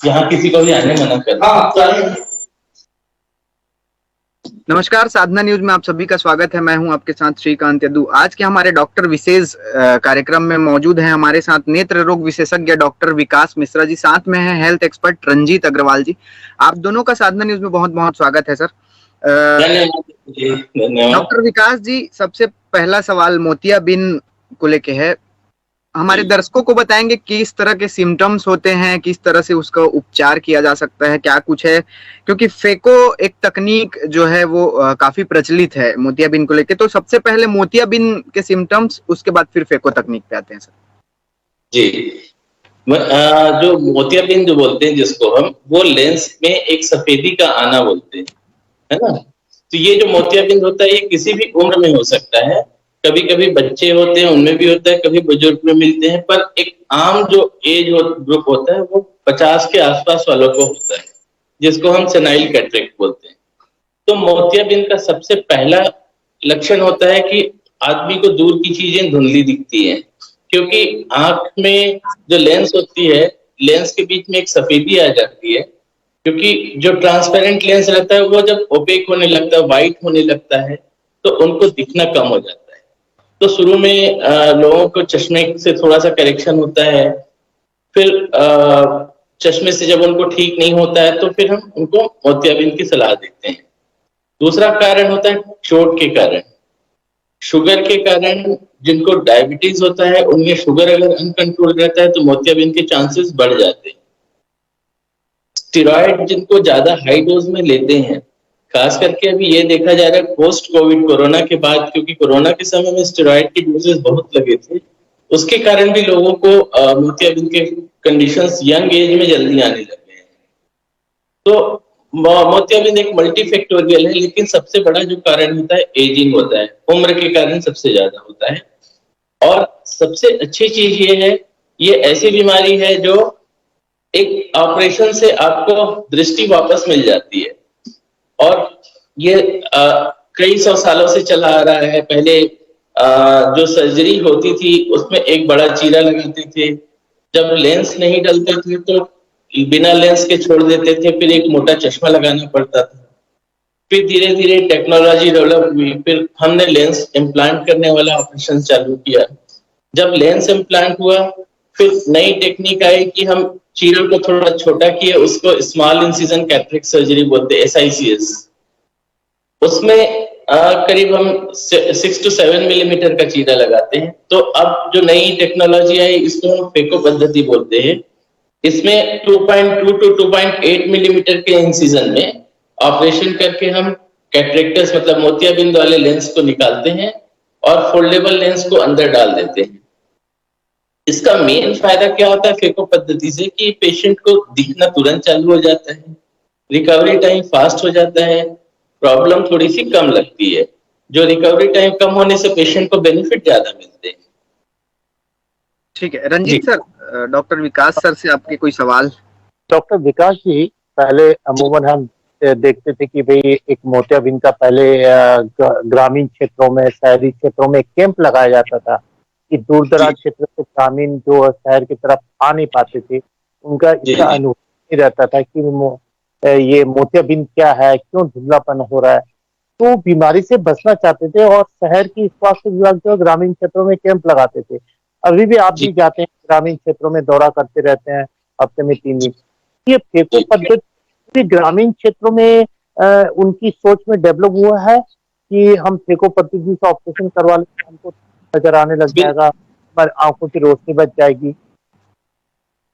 यहाँ किसी को भी आने मना कर। नमस्कार, साधना न्यूज में आप सभी का स्वागत है। मैं हूं आपके साथ श्रीकांत यदु। आज के हमारे डॉक्टर विशेष कार्यक्रम में मौजूद हैं हमारे साथ नेत्र रोग विशेषज्ञ डॉक्टर विकास मिश्रा जी, साथ में है हेल्थ एक्सपर्ट रंजीत अग्रवाल जी। आप दोनों का साधना न्यूज में बहुत बहुत स्वागत है सर। धन्यवाद। डॉक्टर विकास जी, सबसे पहला सवाल मोतियाबिंद को लेके है। हमारे दर्शकों को बताएंगे किस तरह के सिम्टम्स होते हैं, किस तरह से उसका उपचार किया जा सकता है, क्या कुछ है, क्योंकि फेको एक तकनीक जो है वो काफी प्रचलित है मोतियाबिंद को लेके। तो सबसे पहले मोतियाबिंद के सिम्टम्स, उसके बाद फिर फेको तकनीक पे आते हैं सर। जी, जो मोतियाबिंद जो बोलते हैं जिसको हम, वो लेंस में एक सफेदी का आना बोलते हैं, है ना। तो ये जो मोतियाबिंद होता है ये किसी भी उम्र में हो सकता है। कभी कभी बच्चे होते हैं उनमें भी होता है, कभी बुजुर्ग में मिलते हैं, पर एक आम जो एज ग्रुप होता है वो 50 के आसपास वालों को होता है, जिसको हम सेनाइल कैटरेक्ट बोलते हैं। तो मोतियाबिंद का सबसे पहला लक्षण होता है कि आदमी को दूर की चीजें धुंधली दिखती हैं, क्योंकि आंख में जो लेंस होती है, लेंस के बीच में एक सफेदी आ जाती है, क्योंकि जो ट्रांसपेरेंट लेंस रहता है वो जब ओपेक होने लगता है, व्हाइट होने लगता है, तो उनको दिखना कम हो जाता है। तो शुरू में लोगों को चश्मे से थोड़ा सा करेक्शन होता है, फिर चश्मे से जब उनको ठीक नहीं होता है तो फिर हम उनको मोतियाबिंद की सलाह देते हैं। दूसरा कारण होता है चोट के कारण, शुगर के कारण। जिनको डायबिटीज होता है उनमें शुगर अगर अनकंट्रोल रहता है तो मोतियाबिंद के चांसेस बढ़ जाते हैं। स्टेरॉइड जिनको ज्यादा हाई डोज में लेते हैं, खास करके अभी ये देखा जा रहा है पोस्ट कोविड कोरोना के बाद, क्योंकि कोरोना के समय में स्टेरॉइड की डोजेस बहुत लगे थे, उसके कारण भी लोगों को मोतियाबिंद के कंडीशंस यंग एज में जल्दी आने लगे हैं। तो मोतियाबिंद एक मल्टीफैक्टोरियल है, लेकिन सबसे बड़ा जो कारण होता है एजिंग होता है, उम्र के कारण सबसे ज्यादा होता है। और सबसे अच्छी चीज ये है, ये ऐसी बीमारी है जो एक ऑपरेशन से आपको दृष्टि वापस मिल जाती है, और ये कई सौ सालों से चला आ रहा है। पहले जो सर्जरी होती थी उसमें एक बड़ा चीरा लगाते थे, जब लेंस नहीं डलते थे तो बिना लेंस के छोड़ देते थे, फिर एक मोटा चश्मा लगाना पड़ता था। फिर धीरे धीरे टेक्नोलॉजी डेवलप हुई, फिर हमने लेंस इम्प्लांट करने वाला ऑपरेशन चालू किया। जब लेंस इम्प्लांट हुआ, फिर नई टेक्निक आई कि हम चीरे को थोड़ा छोटा किए, उसको स्मॉल इंसिजन कैटरेक्ट सर्जरी बोलते हैं, SICS। उसमें करीब हम 6 to 7 मिलीमीटर का चीरा लगाते हैं। तो अब जो नई टेक्नोलॉजी आई इसको हम फेको पद्धति बोलते हैं। इसमें 2.2 to 2.8 मिलीमीटर के इंसिजन में ऑपरेशन करके हम कैटरेक्टस मतलब मोतियाबिंद वाले लेंस को निकालते हैं और फोल्डेबल लेंस को अंदर डाल देते हैं। इसका मेन फायदा क्या होता है फेको पद्धति से, कि पेशेंट को दिखना तुरंत चालू हो जाता है, रिकवरी टाइम फास्ट हो जाता है, प्रॉब्लम थोड़ी सी कम लगती है। जो रिकवरी टाइम कम होने से पेशेंट को बेनिफिट ज्यादा मिलते हैं। ठीक है रंजीत सर, डॉक्टर विकास सर से आपके कोई सवाल? डॉक्टर विकास जी, पहले अमूमन हम देखते थे कि भाई एक मोतियाबिंद का पहले ग्रामीण क्षेत्रों में, शहरी क्षेत्रों में कैंप लगाया जाता था कि दूर दराज क्षेत्र से ग्रामीण जो शहर की तरफ आ नहीं पाते थे, उनका इसका अनुभव नहीं रहता था कि ये मोतियाबिंद क्या है, क्यों धुंधलापन हो रहा है। तो बीमारी से बचना चाहते थे और शहर की स्वास्थ्य विभाग जो ग्रामीण क्षेत्रों में कैंप लगाते थे। अभी भी आप भी जाते हैं ग्रामीण क्षेत्रों में, दौरा करते रहते हैं हफ्ते में 3 दिन। ये फेको पद्धति ग्रामीण क्षेत्रों में उनकी सोच में डेवलप हुआ है कि हम फेको पद्धति से ऑपरेशन करवा लेंगे, हमको नजर आने लग जाएगा, पर आंखों की रोशनी बच जाएगी।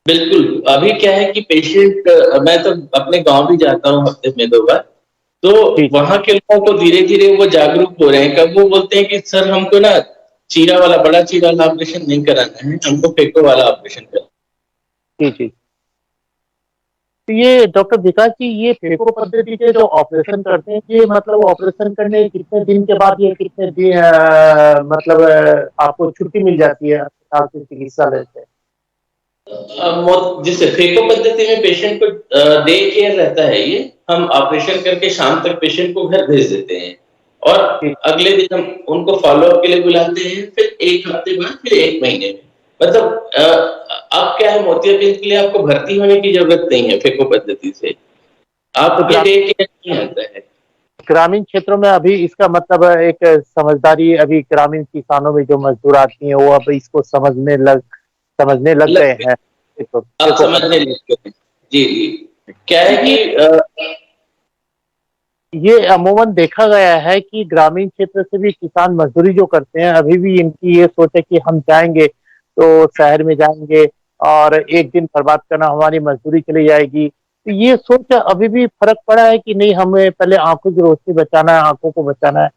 बिल्कुल, अभी क्या है कि पेशेंट, मैं तो अपने गांव भी जाता हूँ हफ्ते में 2 बार, तो वहां के लोगों को धीरे धीरे वो जागरूक हो रहे हैं। कब वो बोलते हैं कि सर हमको ना चीरा वाला, बड़ा चीरा वाला ऑपरेशन नहीं कराना है, हमको फेको वाला ऑपरेशन कराना। जी। तो ये डॉक्टर विकास जी, ये फेको पद्धति के जो ऑपरेशन करते हैं, ये मतलब ऑपरेशन करने कितने दिन के बाद, ये कितने दिन मतलब आपको छुट्टी मिल जाती है आपके चिकित्सालय से? जिससे फेको पद्धति में पेशेंट को डे केयर रहता है, ये हम ऑपरेशन करके शाम तक पेशेंट को घर भेज देते हैं और अगले दिन हम उनको फॉलोअप के लिए बुलाते हैं, फिर 1 हफ्ते बाद, फिर 1 महीने में। मतलब अब क्या है, मोतियाबिंद के लिए आपको भर्ती होने की जरूरत नहीं है फेको पद्धति से, आपके डे के नहीं आता है। ग्रामीण क्षेत्रों में अभी इसका मतलब एक समझदारी अभी ग्रामीण किसानों में जो मजदूर आती हैं वो अब इसको समझने लग गए हैं। आप समझने लग गए हैं। जी जी, क्या है कि ये अमूमन देखा गया है कि ग्रामीण क्षेत्र से भी किसान मजदूरी जो करते हैं अभी भी इनकी ये सोच है कि हम जाएंगे तो शहर में जाएंगे और एक दिन बर्बाद करना, हमारी मजदूरी चली जाएगी। तो ये सोच अभी भी फर्क पड़ा है कि नहीं, हमें पहले आंखों की रोशनी बचाना है, आंखों को बचाना है।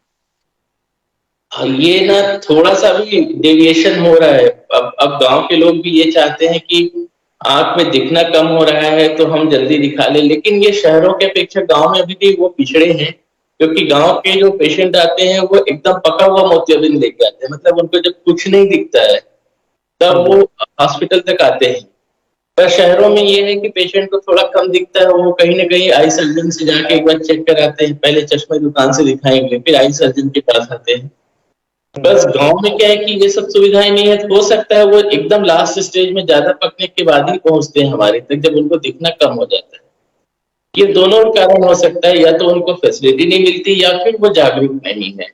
ये ना थोड़ा सा भी डेविएशन हो रहा है। अब गांव के लोग भी ये चाहते हैं कि आंख में दिखना कम हो रहा है तो हम जल्दी दिखा लें, लेकिन ये शहरों के अपेक्षा गांव में अभी भी वो पिछड़े हैं, क्योंकि गांव के जो पेशेंट आते हैं वो एकदम पका हुआ मोतियाबिंद लेके आते हैं। मतलब उनको जब कुछ नहीं दिखता है तब वो हॉस्पिटल तक आते हैं। पर शहरों में ये है कि पेशेंट को थोड़ा कम दिखता है, वो कहीं ना कहीं आई सर्जन से जाके एक बार चेक कराते हैं, पहले चश्मे दुकान से दिखाएंगे फिर आई सर्जन के पास आते हैं। बस गांव में क्या है कि ये सब सुविधाएं नहीं है, तो हो सकता है वो एकदम लास्ट स्टेज में ज्यादा पकने के बाद ही पहुंचते हैं हमारे तक, जब उनको दिखना कम हो जाता है। ये दोनों कारण हो सकता है, या तो उनको फैसिलिटी नहीं मिलती या फिर वो जागरूक नहीं है।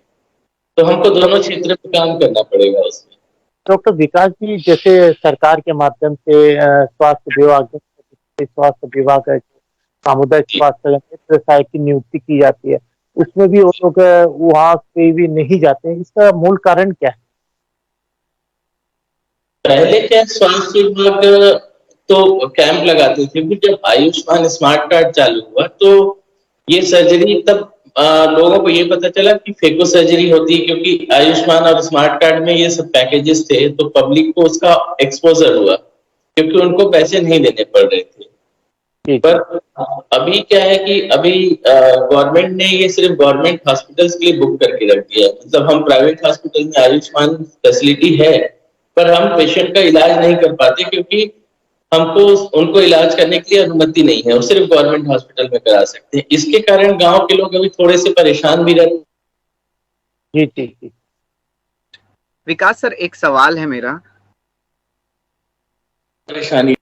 तो हमको दोनों क्षेत्र में काम करना पड़ेगा उसमें। डॉक्टर विकास जी, जैसे सरकार के माध्यम से स्वास्थ्य विभाग है, सामुदायिक स्वास्थ्य सहायक की नियुक्ति की जाती है, उसमें भी वो लोग वहां पे भी नहीं जाते हैं, इसका मूल कारण क्या है? पहले क्या स्वास्थ्य विभाग तो कैंप लगाते थे, फिर जब आयुष्मान स्मार्ट कार्ड चालू हुआ तो ये सर्जरी तब लोगों को ये पता चला कि फेको सर्जरी होती है, क्योंकि आयुष्मान और स्मार्ट कार्ड में ये सब पैकेजेस थे, तो पब्लिक को उसका एक्सपोजर हुआ, क्योंकि उनको पैसे नहीं देने पड़ रहे थे। पर अभी क्या है कि अभी गवर्नमेंट ने ये सिर्फ गवर्नमेंट हॉस्पिटल्स के लिए बुक करके रख दिया है। मतलब हम प्राइवेट हॉस्पिटल में आयुष्मान फैसिलिटी है, पर हम पेशेंट का इलाज नहीं कर पाते, क्योंकि हमको उनको इलाज करने के लिए अनुमति नहीं है, वो सिर्फ गवर्नमेंट हॉस्पिटल में करा सकते हैं। इसके कारण गांव के लोग अभी थोड़े से परेशान भी रहते हैं। जी जी जी। विकास सर, एक सवाल है मेरा। परेशानी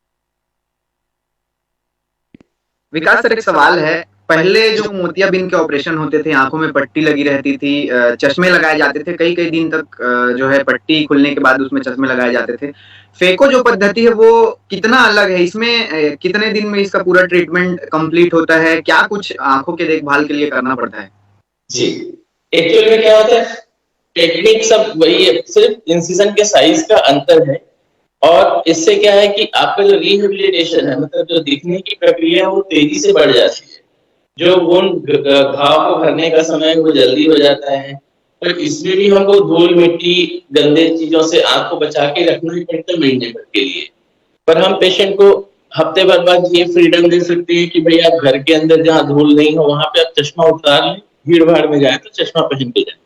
विकास सर, एक सवाल है। पहले जो मोतियाबिंद के ऑपरेशन होते थे, आंखों में पट्टी लगी रहती थी, चश्मे लगाए जाते थे, कई कई दिन तक जो है पट्टी खुलने के बाद उसमें चश्मे लगाए जाते थे। फेको जो पद्धति है वो कितना अलग है? इसमें कितने दिन में इसका पूरा ट्रीटमेंट कंप्लीट होता है? क्या कुछ आंखों के देखभाल के लिए करना पड़ता है? जी, एक्चुअली में क्या होता है, टेक्निक सब वही है, सिर्फ इंसिजन के साइज का अंतर है। और इससे क्या है कि आपका जो रिहेबिलिटेशन है, मतलब जो दिखने की प्रक्रिया है, वो तेजी से बढ़ जाती है। जो वुंड घाव को भरने का समय वो जल्दी हो जाता है। पर इसमें भी हमको धूल मिट्टी गंदे चीजों से आंख को बचा के रखना ही पड़ता है महीने भर के लिए। पर हम पेशेंट को हफ्ते भर बाद ये फ्रीडम दे सकते हैं कि भाई आप घर के अंदर जहाँ धूल नहीं हो वहां पे आप चश्मा उतार लें, भीड़ भाड़ में जाए तो चश्मा पहन के जाए।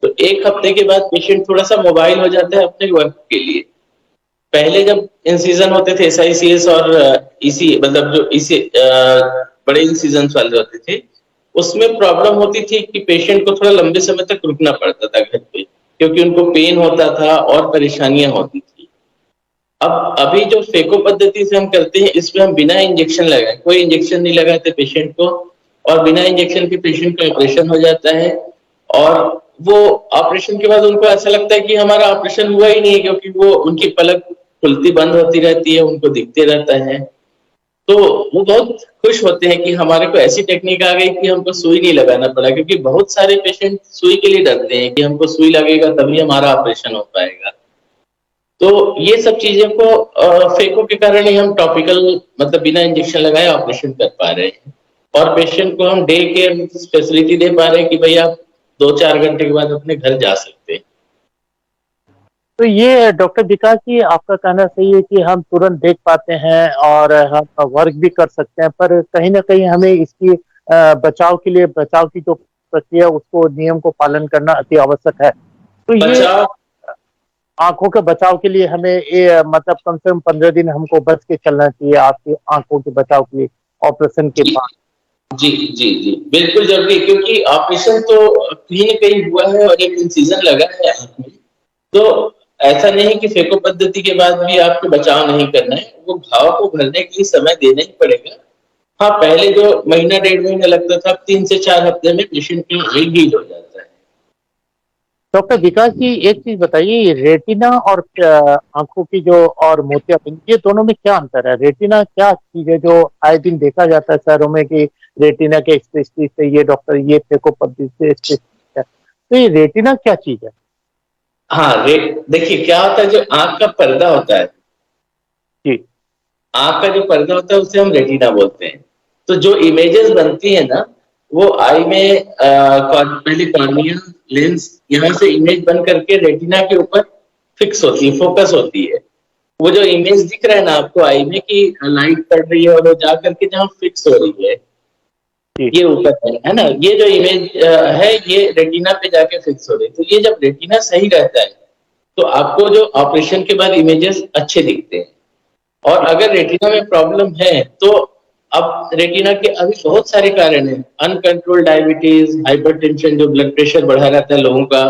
तो एक हफ्ते के बाद पेशेंट थोड़ा सा मोबाइल हो जाता है अपने वर्क के लिए। पहले जब इंसिजन होते थे SICS और EC, मतलब जो इसी बड़े इंसिजन वाले होते थे, उसमें प्रॉब्लम होती थी कि पेशेंट को थोड़ा लंबे समय तक रुकना पड़ता था घर पे, क्योंकि उनको पेन होता था और परेशानियां होती थी। अब अभी जो फेको पद्धति से हम करते हैं, इसमें हम बिना इंजेक्शन लगाए, कोई इंजेक्शन नहीं लगाते पेशेंट को, और बिना इंजेक्शन के पेशेंट का ऑपरेशन हो जाता है। और वो ऑपरेशन के बाद उनको ऐसा लगता है कि हमारा ऑपरेशन हुआ ही नहीं है, क्योंकि वो उनकी पलक खुलती बंद होती रहती है, उनको दिखते रहता है। तो वो बहुत खुश होते हैं कि हमारे को ऐसी टेक्निक आ गई कि हमको सुई नहीं लगाना पड़ा, क्योंकि बहुत सारे पेशेंट सुई के लिए डरते हैं कि हमको सुई लगेगा तभी हमारा ऑपरेशन हो पाएगा। तो ये सब चीजें को फेको के कारण ही हम टॉपिकल, मतलब बिना इंजेक्शन लगाए ऑपरेशन कर पा रहे हैं, और पेशेंट को हम डे केयर फैसिलिटी दे पा रहे हैं कि भाई आप 2-4 घंटे के बाद अपने घर जा सकते हैं। तो ये डॉक्टर विकास जी, आपका कहना सही है कि हम तुरंत देख पाते हैं और हम वर्क भी कर सकते हैं, पर कहीं ना कहीं हमें इसकी बचाव की जो प्रक्रिया, उसको नियम को पालन करना अति आवश्यक है। तो ये आंखों के बचाव के लिए हमें ये मतलब कम से कम 15 दिन हमको बच के चलना चाहिए आपकी आंखों के बचाव के लिए ऑपरेशन के बाद। जी जी जी, बिल्कुल जरूरी, क्योंकि ऑपरेशन तो कहीं न कहीं हुआ है और एक इंसिजन लगा है आंख में। तो ऐसा नहीं है कि फेको पद्धति के बाद भी आपको बचाव नहीं करना है, वो घाव को भरने के लिए समय देना ही पड़ेगा। हाँ, पहले जो महीना 1.5 महीना लगता था, अब 3 से 4 हफ्ते में पेशेंट की हील हो जाता है। डॉक्टर विकास जी, एक चीज बताइए, रेटिना और आंखों की जो और मोतियाबिंद, ये दोनों में क्या अंतर है? रेटिना क्या चीज है जो आए दिन देखा जाता है शहरों में कि रेटिना के स्पेशलिस्ट है ये डॉक्टर, ये फेको पद्धति से स्पेशलिस्ट है, तो ये रेटिना क्या चीज है? हाँ, देखिए क्या होता है, जो आंख का पर्दा होता है, जी आंख का जो पर्दा होता है उसे हम रेटिना बोलते हैं। तो जो इमेजेस बनती है ना, वो आई में पहले कॉर्निया लेंस यहाँ से इमेज बन करके रेटिना के ऊपर फिक्स होती है, फोकस होती है। वो जो इमेज दिख रहा है ना आपको आई में कि लाइट पड़ रही है और वो जा करके जहाँ फिक्स हो रही है, जी ये ऊपर है ना, ये जो इमेज है ये रेटिना पे जाके फिक्स हो रही है। तो ये जब रेटिना सही रहता है तो आपको जो ऑपरेशन के बाद इमेजेस अच्छे दिखते हैं। और अगर रेटिना में प्रॉब्लम है तो अब रेटिना के अभी बहुत सारे कारण हैं, अनकंट्रोल डायबिटीज, हाइपरटेंशन, जो ब्लड प्रेशर बढ़ा रहता है लोगों का,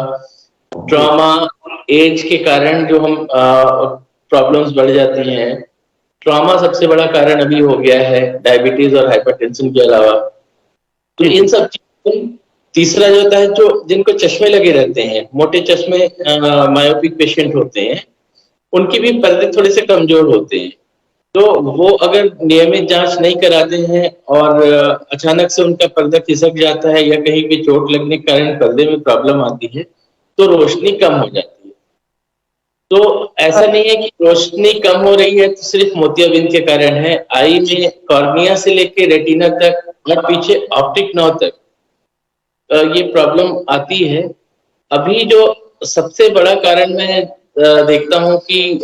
ट्रॉमा, एज के कारण जो हम प्रॉब्लम्स बढ़ जाती हैं। ट्रॉमा सबसे बड़ा कारण अभी हो गया है, डायबिटीज और हाइपरटेंशन के अलावा। तो इन सब चीजों, तीसरा जो होता है, जो जिनको चश्मे लगे रहते हैं, मोटे चश्मे, मायोपिक पेशेंट होते हैं, उनके भी पर्दे थोड़े से कमजोर होते हैं। तो वो अगर नियमित जांच नहीं कराते हैं और अचानक से उनका पर्दा खिसक जाता है या कहीं भी चोट लगने के कारण पर्दे में प्रॉब्लम आती है तो रोशनी कम हो जाती है। तो ऐसा नहीं है कि रोशनी कम हो रही है तो सिर्फ मोतियाबिंद के कारण है। आई में कॉर्निया से लेके रेटिना तक और पीछे ऑप्टिक नर्व तक ये प्रॉब्लम आती है। अभी जो सबसे बड़ा कारण मैं देखता हूँ कि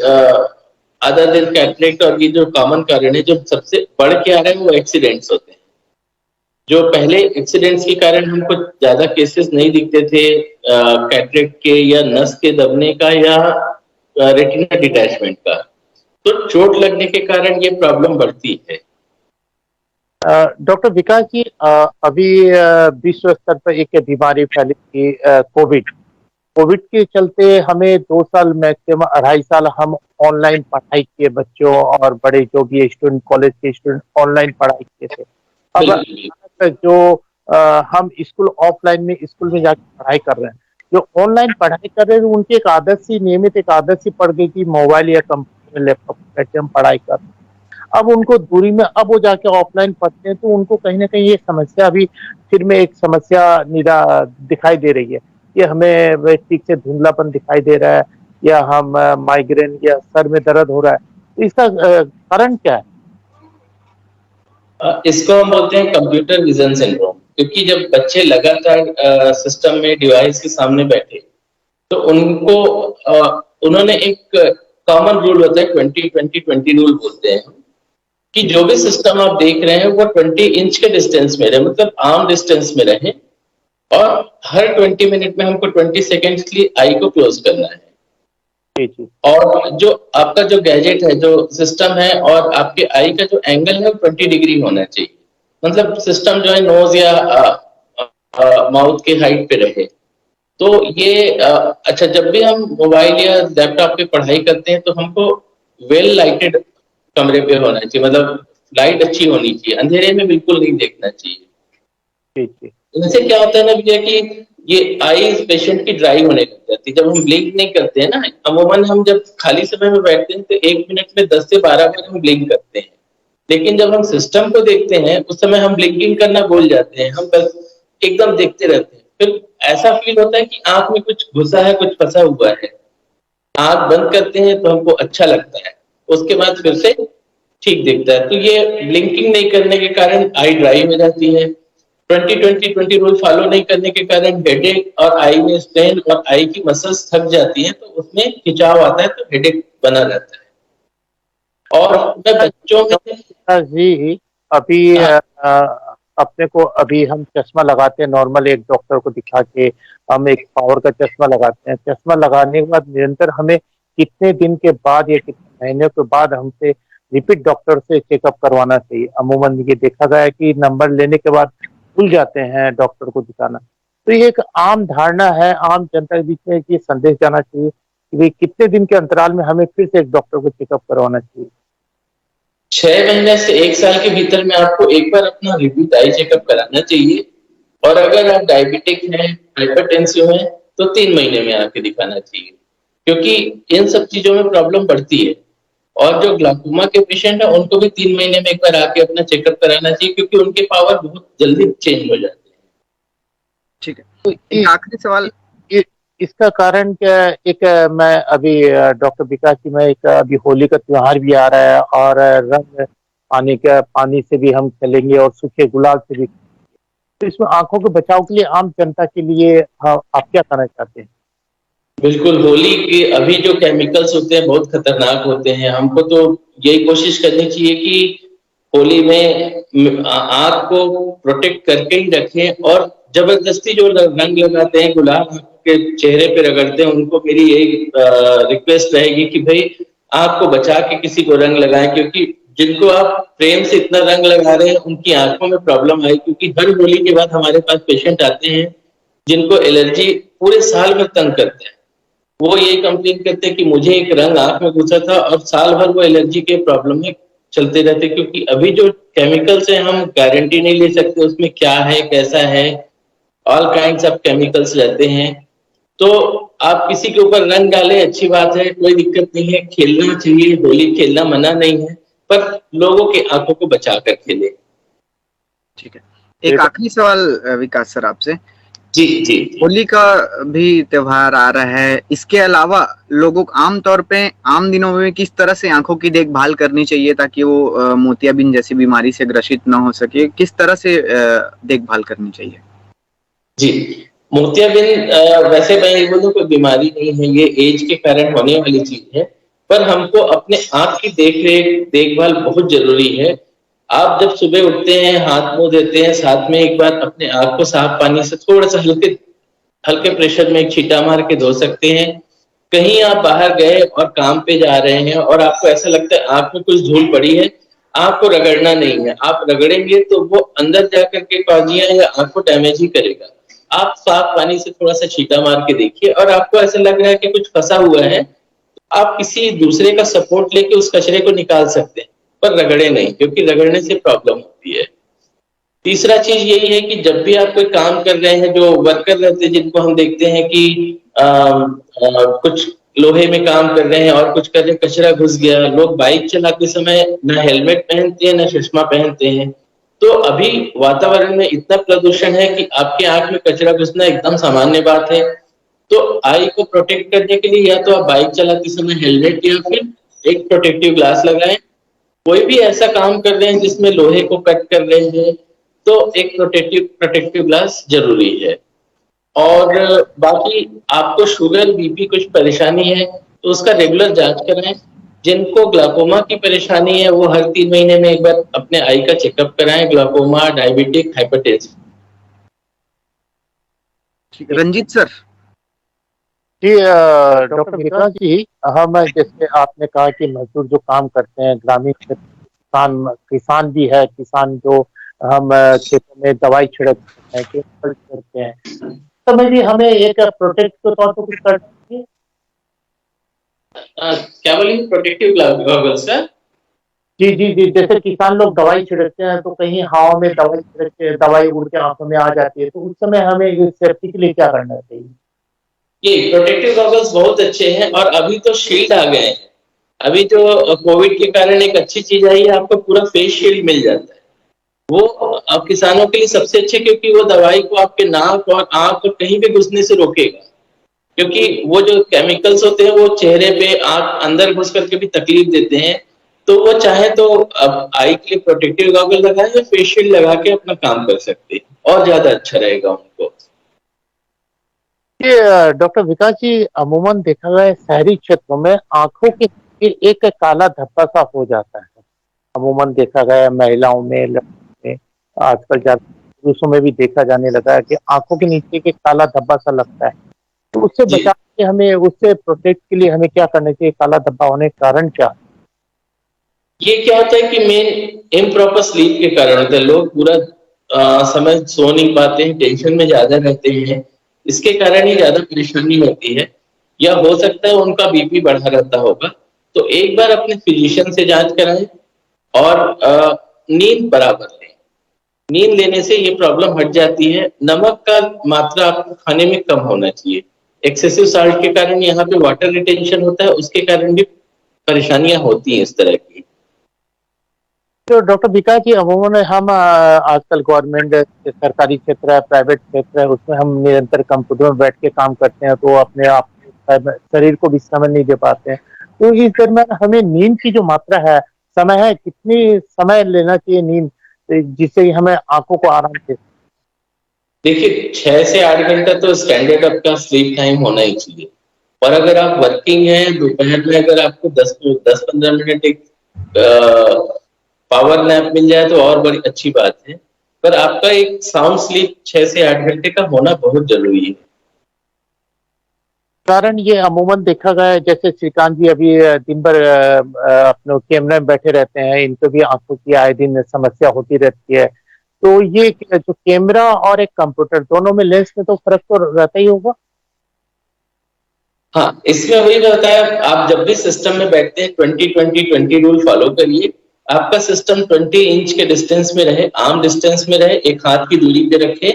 अदर देन कैटरेक्ट और ये जो कॉमन कारण है, जो सबसे बढ़ के आ रहा है वो एक्सीडेंट्स होते हैं। जो पहले एक्सीडेंट्स के कारण हमको ज्यादा केसेस नहीं दिखते थे कैटरेक्ट के या नस के दबने का या रेटिना डिटैचमेंट का, तो चोट लगने के कारण ये प्रॉब्लम बढ़ती है। डॉक्टर विकास जी, अभी विश्व स्तर पर एक बीमारी फैली थी, कोविड। कोविड के चलते हमें 2 साल, मैक्सिमम 2.5 साल हम ऑनलाइन पढ़ाई किए, बच्चों और बड़े जो भी स्टूडेंट, कॉलेज के स्टूडेंट ऑनलाइन पढ़ाई किए थे। अब जो हम स्कूल ऑफलाइन में स्कूल में जाकर पढ़ाई कर रहे हैं, जो ऑनलाइन पढ़ाई कर रहे हैं उनकी एक आदत सी, नियमित एक आदत सी पड़ गई कि मोबाइल या कंप्यूटर में, लैपटॉप में बैठे हम पढ़ाई कर रहे हैं। अब उनको दूरी में, अब वो जाके ऑफलाइन पढ़ते हैं तो उनको कहीं ना कहीं ये समस्या अभी फिर में एक समस्या निरा दिखाई दे रही है कि हमें ठीक से धुंधलापन दिखाई दे रहा है या हम माइग्रेन या सर में दर्द हो रहा है। तो इसका कारण क्या है? इसको हम बोलते हैं कंप्यूटर विजन सिंड्रोम, क्योंकि जब बच्चे लगातार सिस्टम में, डिवाइस के सामने बैठे तो उनको उन्होंने एक कॉमन रूल होता है, 20-20-20 रूल बोलते हैं कि जो भी सिस्टम आप देख रहे हैं वो 20 इंच के डिस्टेंस में रहे, मतलब आर्म डिस्टेंस में रहे, और हर 20 मिनट में हमको 20 सेकेंड्स के लिए आई को क्लोज करना है। और जो आपका जो गैजेट है, जो सिस्टम है, और आपके आई का जो एंगल है वो 20 डिग्री होना चाहिए। मतलब सिस्टम जो है नोज या माउथ के हाइट पे रहे। तो ये अच्छा, जब भी हम मोबाइल या लैपटॉप पे पढ़ाई करते हैं तो हमको वेल लाइटेड कमरे पे होना चाहिए, मतलब लाइट अच्छी होनी चाहिए, अंधेरे में बिल्कुल नहीं देखना चाहिए। इनसे क्या होता है ना भैया कि ये आईज पेशेंट की ड्राई होने लग जाती है जब हम ब्लिंक नहीं करते हैं ना। अमूमन हम जब खाली समय में बैठते हैं तो 1 मिनट में 10 से 12 बार हम ब्लिंक करते हैं, लेकिन जब हम सिस्टम को देखते हैं उस समय हम ब्लिंकिंग करना भूल जाते हैं, हम बस एकदम देखते रहते हैं। फिर ऐसा फील होता है कि आंख में कुछ घुसा है, कुछ फंसा हुआ है। आंख बंद करते हैं तो हमको अच्छा लगता है, उसके बाद फिर से ठीक दिखता है। तो ये ब्लिंकिंग नहीं करने के कारण आई ड्राई हो जाती है। 20-20-20 रूल फॉलो नहीं करने के कारण हेडेक और आई में स्ट्रेन और आई की मसल्स थक जाती हैं, तो उसमें खिंचाव आता है, तो हेडेक बना रहता है। और बच्चों में जी अभी अपने को, अभी हम चश्मा लगाते हैं नॉर्मल, एक डॉक्टर को दिखा के हम एक पावर का चश्मा लगाते हैं। चश्मा लगाने के बाद निरंतर हमें कितने दिन के बाद या कितने महीने के बाद हमसे रिपीट डॉक्टर से चेकअप करवाना चाहिए? अमूमन ये देखा गया है कि नंबर लेने के बाद भूल जाते हैं डॉक्टर को दिखाना। तो ये एक आम धारणा है, आम जनता के बीच में ये संदेश जाना चाहिए कि भाई कितने दिन के अंतराल में हमें फिर से एक डॉक्टर को चेकअप करवाना चाहिए? 6 महीने से 1 साल के भीतर में आपको एक बार अपना रिपीट आई चेकअप कराना चाहिए। और अगर आप डायबिटिक हैं, हाइपरटेंसिव हैं, तो 3 महीने में आके दिखाना चाहिए, क्योंकि इन सब चीजों में प्रॉब्लम बढ़ती है। और जो ग्लाकोमा के पेशेंट है उनको भी 3 महीने में एक बार आके अपना चेकअप कराना चाहिए, क्योंकि उनके पावर बहुत जल्दी चेंज हो जाते हैं। ठीक है। तो एक आखिरी सवाल, इसका कारण क्या है? एक मैं अभी डॉक्टर विकास जी, मैं एक अभी होली का त्योहार भी आ रहा है और रंग पानी से भी हम खेलेंगे और सूखे गुलाल से भी। तो इसमें आंखों के बचाव के लिए आम जनता के लिए आप क्या कहना चाहते हैं? बिल्कुल, होली के अभी जो केमिकल्स होते हैं बहुत खतरनाक होते हैं। हमको तो यही कोशिश करनी चाहिए कि होली में आंख को प्रोटेक्ट करके ही रखें। और जबरदस्ती जो रंग लगाते हैं, गुलाल के चेहरे पे रगड़ते हैं, उनको मेरी यही रिक्वेस्ट रहेगी कि भाई आंख को बचा के किसी को रंग लगाएं, क्योंकि जिनको आप प्रेम से इतना रंग लगा रहे हैं उनकी आंखों में प्रॉब्लम आई। क्योंकि हर होली के बाद हमारे पास पेशेंट आते हैं जिनको एलर्जी पूरे साल भर तंग करते हैं। वो ये कंप्लेन करते हैं कि मुझे एक रंग आंख में घुसा था, और साल भर वो एलर्जी के प्रॉब्लम में चलते रहते, क्योंकि अभी जो केमिकल्स हैं हम गारंटी नहीं ले सकते उसमें क्या है कैसा है। ऑल काइंड्स ऑफ केमिकल्स रहते हैं। तो आप किसी के ऊपर रंग डालें, अच्छी बात है, कोई दिक्कत नहीं है, खेलना चाहिए, होली खेलना मना नहीं है, पर लोगों की आंखों को बचा कर खेले। ठीक है। एक आखिरी सवाल विकास सर आपसे, जी जी। होली का भी त्योहार आ रहा है, इसके अलावा लोगों को आमतौर पे आम दिनों में किस तरह से आंखों की देखभाल करनी चाहिए ताकि वो मोतियाबिंद जैसी बीमारी से ग्रसित न हो सके? किस तरह से देखभाल करनी चाहिए? जी, मोतियाबिंद वैसे मैं बोलूं कोई बीमारी नहीं है, ये एज के कारण होने वाली चीज है। पर हमको अपने आंख की देखभाल बहुत जरूरी है। आप जब सुबह उठते हैं, हाथ मुंह धोते हैं, साथ में एक बार अपने आंख को साफ पानी से थोड़ा सा हल्के प्रेशर में एक छींटा मार के धो सकते हैं। कहीं आप बाहर गए और काम पे जा रहे हैं और आपको ऐसा लगता है आंख में कुछ धूल पड़ी है, आपको रगड़ना नहीं है। आप रगड़ेंगे तो वो अंदर जाकर के कॉर्निया या आंख को डैमेज ही करेगा। आप साफ पानी से थोड़ा सा छींटा मार के देखिए, और आपको ऐसा लग रहा है कि कुछ फंसा हुआ है, आप किसी दूसरे का सपोर्ट लेके उस कचरे को निकाल सकते हैं, पर रगड़े नहीं, क्योंकि रगड़ने से प्रॉब्लम होती है। तीसरा चीज यही है कि जब भी आप कोई काम कर रहे हैं, जो वर्कर रहते हैं जिनको हम देखते हैं कि कुछ लोहे में काम कर रहे हैं और कुछ कर रहे हैं, कचरा घुस गया, लोग बाइक चलाते समय ना हेलमेट पहनते हैं ना चश्मा पहनते हैं। तो अभी वातावरण में इतना प्रदूषण है कि आपके आंख में कचरा घुसना एकदम सामान्य बात है। तो आई को प्रोटेक्ट करने के लिए या तो आप बाइक चलाते समय हेलमेट या फिर एक प्रोटेक्टिव ग्लास लगाएं। कोई भी ऐसा काम कर रहे हैं जिसमें लोहे को कट कर रहे हैं, तो एक प्रोटेक्टिव ग्लास जरूरी है। और बाकी आपको शुगर बीपी कुछ परेशानी है तो उसका रेगुलर जांच कराएं। जिनको ग्लाकोमा की परेशानी है वो हर 3 महीने में एक बार अपने आई का चेकअप कराएं। Glaucoma, diabetic, hypertension. Ranjit sir. जी डॉक्टर विकास जी, हम जैसे आपने कहा कि मजदूर जो काम करते हैं ग्रामीण क्षेत्र, किसान भी है, किसान जो हम खेतों में दवाई छिड़कते हैं, केमिकल छिड़कते हैं, तो में भी हमें एक प्रोटेक्ट के तौर पर कुछ करना चाहिए। क्या बोलिए? Protective goggles sir? जी जी जी, जैसे किसान लोग दवाई छिड़कते हैं तो कहीं हवा में दवाई छिड़कते, दवाई उड़ के आंखों में आ जाती है, तो उस समय हमें सेफ्टी के लिए क्या करना चाहिए? ये प्रोटेक्टिव गॉगल्स बहुत अच्छे हैं, और अभी तो शील्ड आ गए हैं। अभी जो कोविड के कारण एक अच्छी चीज आई है, आपको पूरा फेस शील्ड मिल जाता है। वो अब किसानों के लिए सबसे अच्छे, क्योंकि वो दवाई को आपके नाक और आंख और कहीं भी घुसने से रोकेगा। क्योंकि वो जो केमिकल्स होते हैं वो चेहरे पे, आंख अंदर घुस करके भी तकलीफ देते हैं। तो वो चाहे तो अब आई के लिए प्रोटेक्टिव गॉगल लगाए या फेस शील्ड लगा के अपना काम कर सकते हैं, और ज्यादा अच्छा रहेगा उनको। ये डॉक्टर विकास जी, अमूमन देखा गया है शहरी क्षेत्रों में आंखों के एक काला धब्बा सा हो जाता है। अमूमन देखा गया है महिलाओं में, लड़कों में, आजकल पुरुषों में भी देखा जाने लगा है कि आंखों के नीचे के काला धब्बा सा लगता है। तो उससे बचाव के हमें, उससे प्रोटेक्ट के लिए हमें क्या करना चाहिए? काला धब्बा होने के कारण क्या? ये क्या होता है कि मेन इम्प्रॉपर स्लीप के कारण होता है। लोग पूरा समय सो नहीं पाते हैं, टेंशन में ज्यादा रहते हैं, इसके कारण ही ज्यादा परेशानी होती है। या हो सकता है उनका बीपी बढ़ा रहता होगा। तो एक बार अपने फिजिशियन से जांच कराएं और नींद बराबर लें। नींद लेने से ये प्रॉब्लम हट जाती है। नमक का मात्रा आपको खाने में कम होना चाहिए। एक्सेसिव साल्ट के कारण यहाँ पे वाटर रिटेंशन होता है, उसके कारण भी परेशानियां होती हैं इस तरह की। तो डॉक्टर विकास जी, अमूमन हम आजकल गवर्नमेंट सरकारी क्षेत्र है, प्राइवेट क्षेत्र है, उसमें हम निरंतर कंप्यूटर में बैठ के काम करते हैं, तो अपने आप शरीर को भी समय नहीं दे पाते हैं। तो इस दरम्यान हमें नींद की जो मात्रा है, समय है, कितनी समय लेना चाहिए नींद, जिससे हमें आंखों को आराम दे? देखिए 6 से 8 घंटा तो स्टैंडर्ड आपका स्लीप टाइम होना ही चाहिए। और अगर आप वर्किंग हैं, दोपहर में अगर आपको 10-15 मिनट एक पावर नैप मिल जाए तो और बड़ी अच्छी बात है। पर आपका एक साउंड स्लीप 6 से 8 घंटे का होना बहुत जरूरी है। कारण ये अमूमन देखा गया है, जैसे श्रीकांत जी अभी दिन भर अपने कैमरे में बैठे रहते हैं, इनको भी आंखों की आए दिन समस्या होती रहती है। तो ये जो कैमरा और एक कंप्यूटर, दोनों में लेंस में तो फर्क तो रहता ही होगा। हाँ, इसमें वही रहता है, आप जब भी सिस्टम में बैठते हैं 20-20-20 रूल फॉलो करिए। आपका सिस्टम 20 इंच के डिस्टेंस में रहे, आर्म डिस्टेंस में रहे, एक हाथ की दूरी पे रखें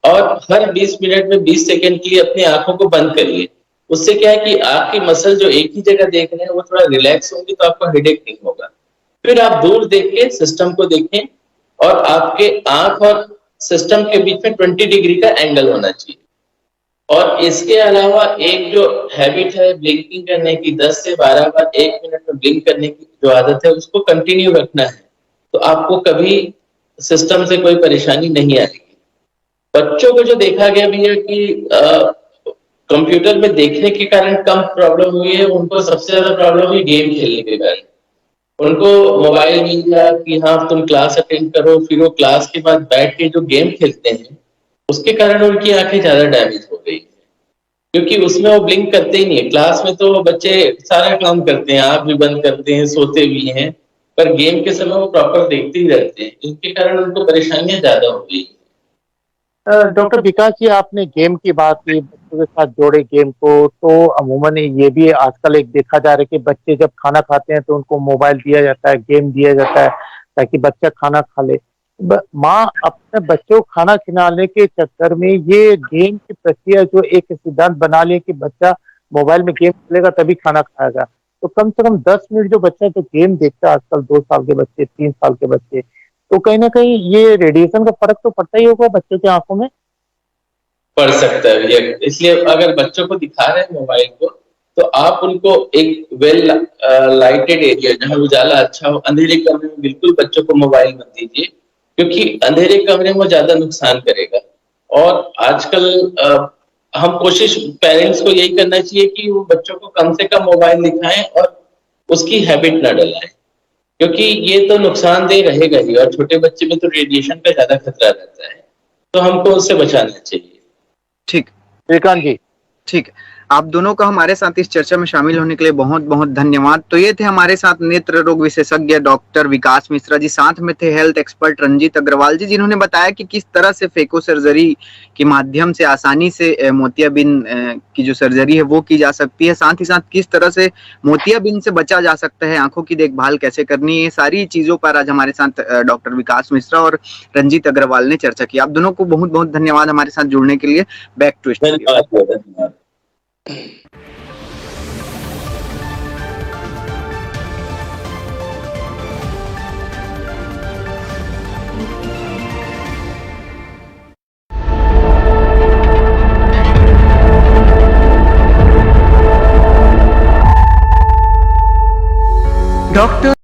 और हर 20 मिनट में 20 सेकंड के लिए अपनी आंखों को बंद करिए। उससे क्या है कि आपकी मसल जो एक ही जगह देख रहे हैं वो थोड़ा रिलैक्स होंगी, तो आपको हेडेक नहीं होगा। फिर आप दूर देख के सिस्टम को देखें और आपके आंख और सिस्टम के बीच में 20 डिग्री का एंगल होना चाहिए। और इसके अलावा एक जो हैबिट है ब्लिंकिंग करने की, 10 से 12 बार 1 मिनट में ब्लिंक करने की जो आदत है, उसको कंटिन्यू रखना है, तो आपको कभी सिस्टम से कोई परेशानी नहीं आएगी। बच्चों को जो देखा गया भी है कि कंप्यूटर में देखने के कारण कम प्रॉब्लम हुई है, उनको सबसे ज्यादा प्रॉब्लम हुई गेम खेलने के कारण। उनको मोबाइल मिल गया कि हाँ तुम क्लास अटेंड करो, फिर वो क्लास के बाद बैठ के जो गेम खेलते हैं उसके कारण उनकी आंखें ज्यादा डैमेज हो गई, क्योंकि उसमें वो ब्लिंक करते ही नहीं है। क्लास में तो बच्चे सारा काम करते हैं, आंख भी बंद करते हैं, सोते भी हैं, पर गेम के समय वो प्रॉपर देखते ही रहते हैं, इनके कारण उनको परेशानियां ज्यादा हो गई। डॉक्टर विकास जी, आपने गेम की बात की, बच्चों के साथ जोड़े गेम को, तो अमूमन ये भी आजकल एक देखा जा रहा है कि बच्चे जब खाना खाते हैं तो उनको मोबाइल दिया जाता है, गेम दिया जाता है, ताकि बच्चा खाना खा ले। माँ अपने बच्चों को खाना खिलाने के चक्कर में ये गेम की प्रक्रिया जो एक सिद्धांत बना लिया कि बच्चा मोबाइल में गेम खेलेगा तभी खाना खाएगा, तो कम से कम 10 मिनट जो बच्चा जो गेम देखता है आजकल, 2 साल के बच्चे, 3 साल के बच्चे, तो कहीं ना कहीं ये रेडिएशन का फर्क तो पड़ता ही होगा बच्चों की आंखों में। पड़ सकता है भैया, इसलिए अगर बच्चों को दिखा रहे हैं मोबाइल को, तो आप उनको एक वेल लाइटेड एरिया जहाँ उजाला अच्छा हो, अंधेरे कमरे में बिल्कुल बच्चों को मोबाइल मत दीजिए, क्योंकि अंधेरे कमरे में ज्यादा नुकसान करेगा। और आजकल हम कोशिश पेरेंट्स को यही करना चाहिए कि वो बच्चों को कम से कम मोबाइल दिखाएं और उसकी हैबिट ना डलाएं, क्योंकि ये तो नुकसानदेह रहेगा ही, और छोटे बच्चे में तो रेडिएशन का ज्यादा खतरा रहता है, तो हमको उससे बचाना चाहिए। ठीक, श्रीकांत जी। ठीक। आप दोनों का हमारे साथ इस चर्चा में शामिल होने के लिए बहुत बहुत धन्यवाद। तो ये थे हमारे साथ नेत्र रोग विशेषज्ञ डॉक्टर विकास मिश्रा जी, साथ में थे हेल्थ एक्सपर्ट रंजीत अग्रवाल जी, जिन्होंने बताया कि किस तरह से फेको सर्जरी के माध्यम से आसानी से मोतियाबिंद की जो सर्जरी है वो की जा सकती है, साथ ही साथ किस तरह से मोतियाबिंद से बचा जा सकता है, आंखों की देखभाल कैसे करनी है, सारी चीजों पर आज हमारे साथ डॉक्टर विकास मिश्रा और रंजीत अग्रवाल ने चर्चा की। आप दोनों को बहुत बहुत धन्यवाद हमारे साथ जुड़ने के लिए। Back to studio. धन्यवाद। डॉक्टर